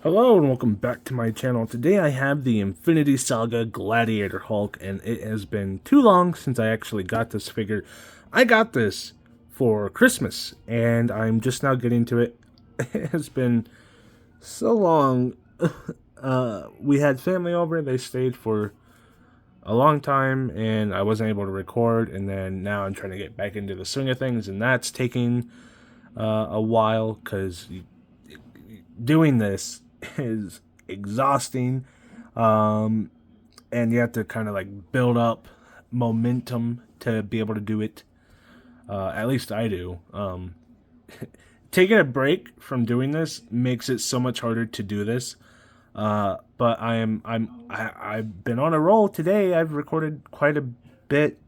Hello and welcome back to my channel. Today I have the Infinity Saga Gladiator Hulk, and it has been too long since I actually got this figure. I got this for Christmas, and I'm just now getting to it. It has been so long. We had family over, they stayed for a long time, and I wasn't able to record, and then now I'm trying to get back into the swing of things, and that's taking a while, because doing this is exhausting, and you have to kind of like build up momentum to be able to do it. At least I do. Taking a break from doing this makes it so much harder to do this. But I've been on a roll today. I've recorded quite a bit,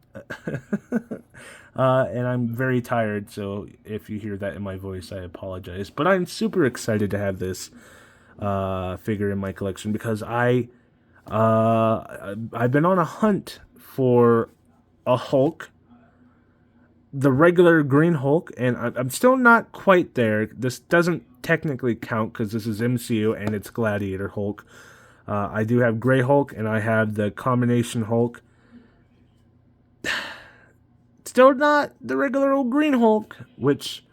and I'm very tired. So if you hear that in my voice, I apologize. But I'm super excited to have this figure in my collection because I've been on a hunt for a Hulk, the regular green Hulk, and I'm still not quite there. This doesn't technically count because this is MCU and it's Gladiator Hulk. I do have Gray Hulk and I have the combination Hulk. Still not the regular old green Hulk, which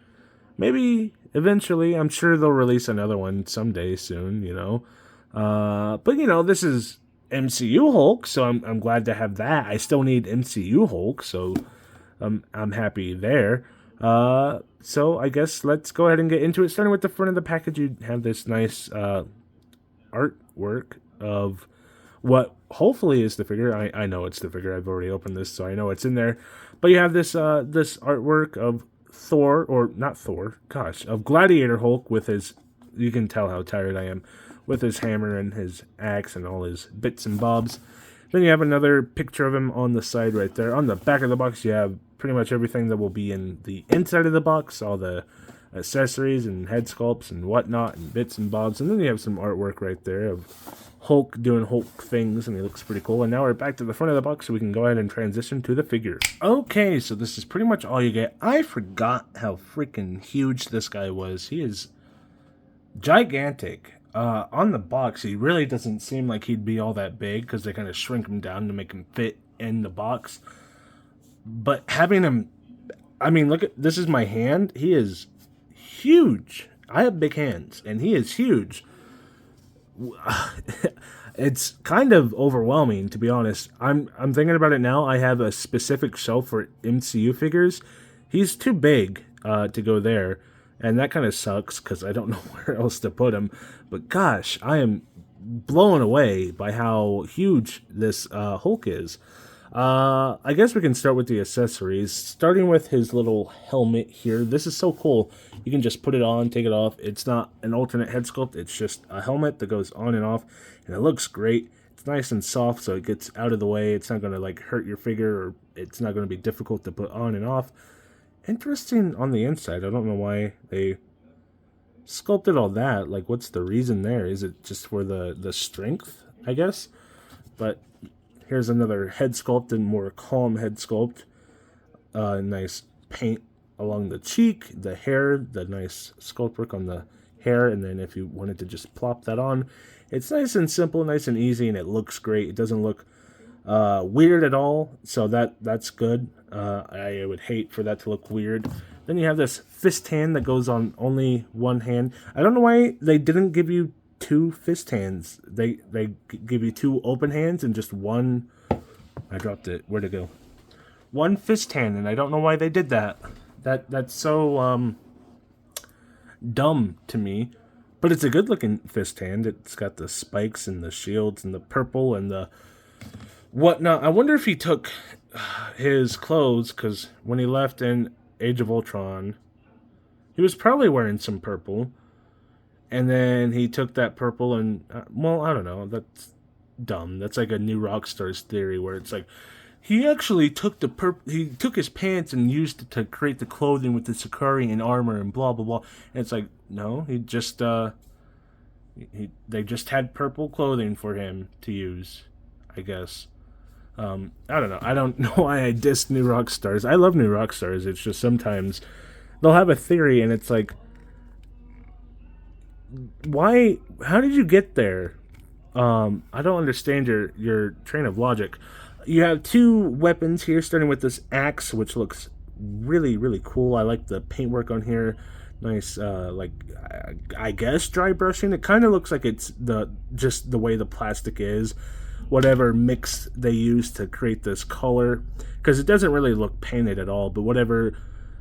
maybe eventually, I'm sure they'll release another one someday soon, But, this is MCU Hulk, so I'm glad to have that. I still need MCU Hulk, so I'm happy there. So I guess let's go ahead and get into it. Starting with the front of the package, you have this nice artwork of what hopefully is the figure. I know it's the figure. I've already opened this, so I know it's in there. But you have this this artwork of Thor, or not Thor, gosh, of Gladiator Hulk with his, you can tell how tired I am, with his hammer and his axe and all his bits and bobs. Then you have another picture of him on the side right there. On the back of the box, you have pretty much everything that will be in the inside of the box, all the accessories and head sculpts and whatnot and bits and bobs. And then you have some artwork right there of Hulk doing Hulk things, and he looks pretty cool. And now we're back to the front of the box, so we can go ahead and transition to the figure. Okay, so this is pretty much all you get. I forgot how freaking huge this guy was. He is gigantic. On the box, he really doesn't seem like he'd be all that big because they kind of shrink him down to make him fit in the box. But having him, I mean, look at, this is my hand. He is huge. I have big hands, and he is huge. It's kind of overwhelming, to be honest. I'm thinking about it now. I have a specific shelf for MCU figures. He's too big to go there, and that kind of sucks because I don't know where else to put him. But gosh, I am blown away by how huge this Hulk is. I guess we can start with the accessories, starting with his little helmet here. This is so cool. You can just put it on, take it off. It's not an alternate head sculpt. It's just a helmet that goes on and off, and it looks great. It's nice and soft, so it gets out of the way. It's not going to like hurt your figure, or it's not going to be difficult to put on and off. Interesting on the inside. I don't know why they sculpted all that. Like, what's the reason there? Is it just for the strength, I guess? But here's another head sculpt, and more calm head sculpt. Nice paint along the cheek, the hair, the nice sculpt work on the hair, and then if you wanted to just plop that on, it's nice and simple, nice and easy, and it looks great. It doesn't look weird at all, so that's good. I would hate for that to look weird. Then you have this fist hand that goes on only one hand. I don't know why they didn't give you two fist hands. They give you two open hands and just one. I dropped it. Where'd it go? One fist hand, and I don't know why they did that. That's so dumb to me. But it's a good looking fist hand. It's got the spikes and the shields and the purple and the whatnot. I wonder if he took his clothes, because when he left in Age of Ultron, he was probably wearing some purple. And then he took that purple and, well, I don't know. That's dumb. That's like a New Rockstar's theory where it's like, he actually took he took his pants and used it to create the clothing with the Sicarian armor and blah, blah, blah. And it's like, no, he just, they just had purple clothing for him to use, I guess. I don't know. I don't know why I diss New Rockstars. I love New Rockstars. It's just sometimes they'll have a theory and it's like, why? How did you get there? I don't understand your train of logic. You have two weapons here, starting with this axe, which looks really cool. I like the paintwork on here. Nice, I guess dry brushing. It kind of looks like it's just the way the plastic is, whatever mix they use to create this color, because it doesn't really look painted at all. But whatever,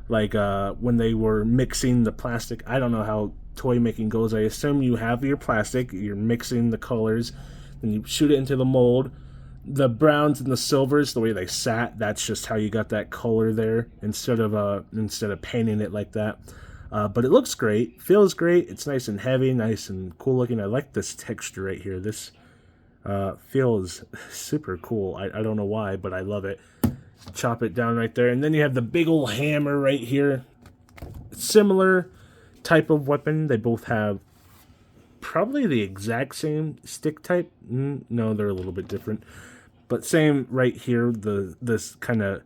when they were mixing the plastic, I don't know how toy making goes. I assume you have your plastic, you're mixing the colors, then you shoot it into the mold. The browns and the silvers, the way they sat, that's just how you got that color there instead of painting it like that. But it looks great, feels great. It's nice and heavy, nice and cool looking. I like this texture right here. This feels super cool. I don't know why, but I love it. Chop it down right there, and then you have the big old hammer right here. Similar type of weapon. They both have probably the exact same stick type. No, they're a little bit different, but same right here. This kind of,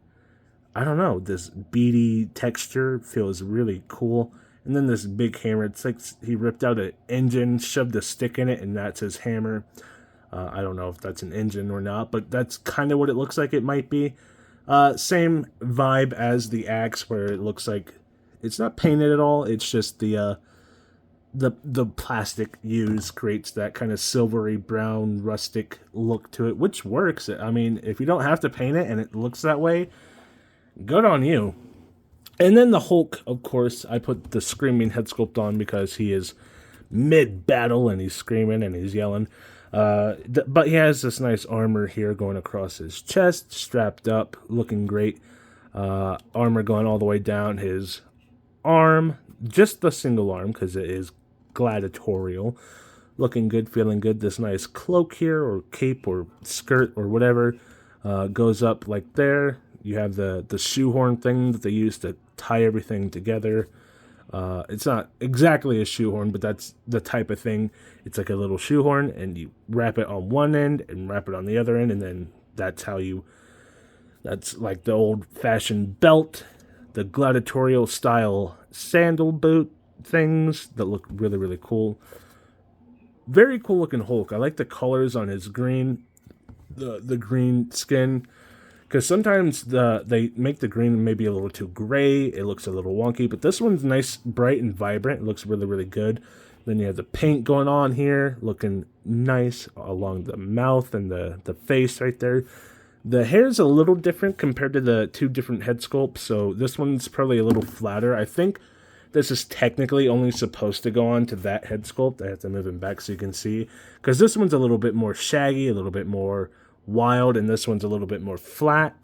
I don't know, this beady texture feels really cool. And then this big hammer, it's like he ripped out an engine, shoved a stick in it, and that's his hammer. I don't know if that's an engine or not, but that's kind of what it looks like it might be. Same vibe as the axe, where it looks like it's not painted at all. It's just the plastic used creates that kind of silvery brown rustic look to it, which works. I mean, if you don't have to paint it and it looks that way, good on you. And then the Hulk, of course, I put the screaming head sculpt on because he is mid-battle and he's screaming and he's yelling. But he has this nice armor here going across his chest, strapped up, looking great. Armor going all the way down his arm, just the single arm because it is gladiatorial. Looking good, feeling good. This nice cloak here, or cape, or skirt, or whatever, goes up like there. You have the shoehorn thing that they use to tie everything together. It's not exactly a shoehorn, but that's the type of thing. It's like a little shoehorn, and you wrap it on one end and wrap it on the other end, and then that's like the old-fashioned belt, the gladiatorial style sandal boot things that look really cool. Very cool looking Hulk. I like the colors on his green, the green skin. Because sometimes they make the green maybe a little too gray. It looks a little wonky. But this one's nice, bright, and vibrant. It looks really good. Then you have the paint going on here. Looking nice along the mouth and the face right there. The hair's a little different compared to the two different head sculpts. So this one's probably a little flatter. I think this is technically only supposed to go on to that head sculpt. I have to move him back so you can see. Because this one's a little bit more shaggy, a little bit more wild, and this one's a little bit more flat.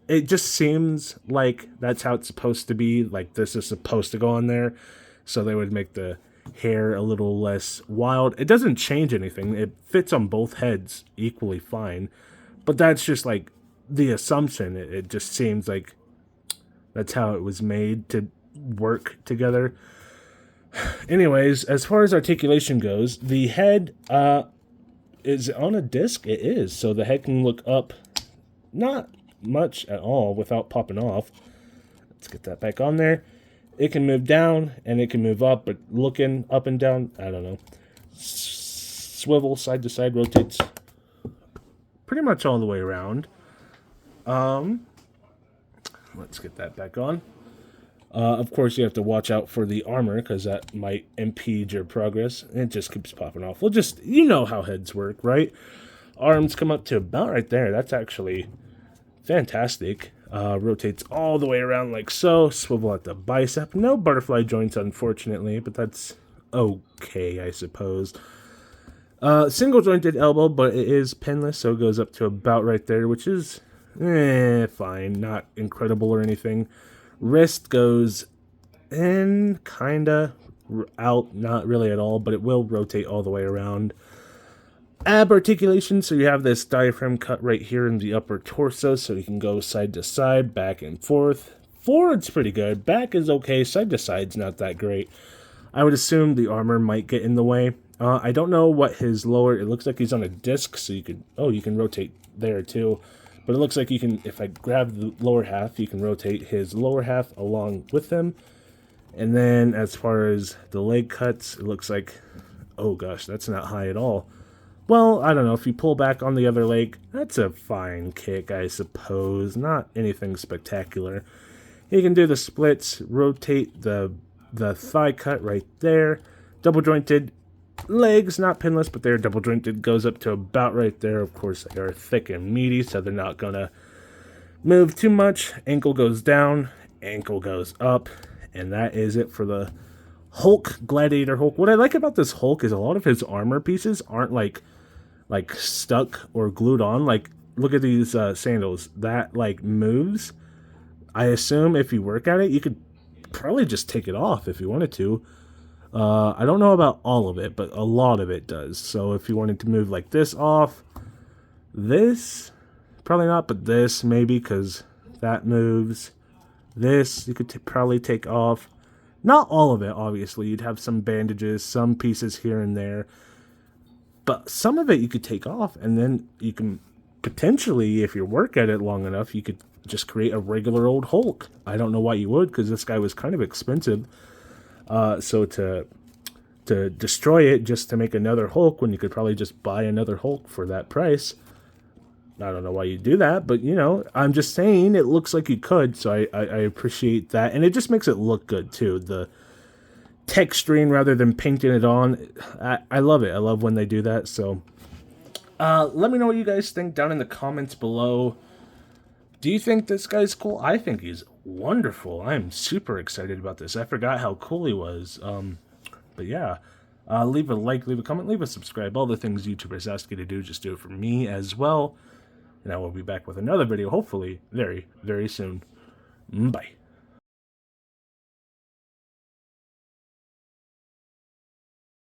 It just seems like that's how it's supposed to be. Like this is supposed to go on there, so they would make the hair a little less wild. It doesn't change anything. It fits on both heads equally fine, but that's just like the assumption. It just seems like that's how it was made to work together. Anyways, as far as articulation goes, the head is it on a disc? It is. So the head can look up, not much at all without popping off. Let's get that back on there. It can move down and it can move up, but looking up and down, I don't know. Swivel side to side, rotates pretty much all the way around. Let's get that back on. Of course, you have to watch out for the armor because that might impede your progress. It just keeps popping off. Well, you know how heads work, right? Arms come up to about right there. That's actually fantastic. Rotates all the way around like so. Swivel at the bicep. No butterfly joints, unfortunately, but that's okay, I suppose. Single jointed elbow, but it is pinless, so it goes up to about right there, which is fine. Not incredible or anything. Wrist goes in, kinda, out, not really at all, but it will rotate all the way around. Ab articulation, so you have this diaphragm cut right here in the upper torso, so you can go side to side, back and forth. Forward's pretty good, back is okay, side to side's not that great. I would assume the armor might get in the way. I don't know what his lower, it looks like he's on a disc, so you can rotate there too. But it looks like you can, if I grab the lower half, you can rotate his lower half along with him. And then as far as the leg cuts, it looks like Oh gosh, that's not high at all. Well, I don't know, if you pull back on the other leg, that's a fine kick, I suppose. Not anything spectacular. You can do the splits, rotate the thigh cut right there. Double jointed legs, not pinless, but they're double jointed, goes up to about right there. Of course, they are thick and meaty, so they're not gonna move too much. Ankle goes down, ankle goes up, and that is it for the Hulk, Gladiator Hulk. What I like about this Hulk is a lot of his armor pieces aren't like stuck or glued on. Like, look at these sandals. That, like, moves. I assume if you work at it, you could probably just take it off if you wanted to. I don't know about all of it, but a lot of it does. So if you wanted to move like this off, this, probably not, but this maybe, because that moves. This, you could probably take off. Not all of it, obviously. You'd have some bandages, some pieces here and there. But some of it you could take off, and then you can potentially, if you work at it long enough, you could just create a regular old Hulk. I don't know why you would, because this guy was kind of expensive. So to destroy it just to make another Hulk, when you could probably just buy another Hulk for that price, I don't know why you do that, but, you know, I'm just saying it looks like you could, so I appreciate that. And it just makes it look good, too. The texturing rather than painting it on, I love it. I love when they do that, so let me know what you guys think down in the comments below. Do you think this guy's cool? I think he's wonderful. I'm super excited about this. I forgot how cool he was. But yeah, leave a like, leave a comment, leave a subscribe. All the things YouTubers ask you to do, just do it for me as well. And I will be back with another video, hopefully very, very soon. Bye.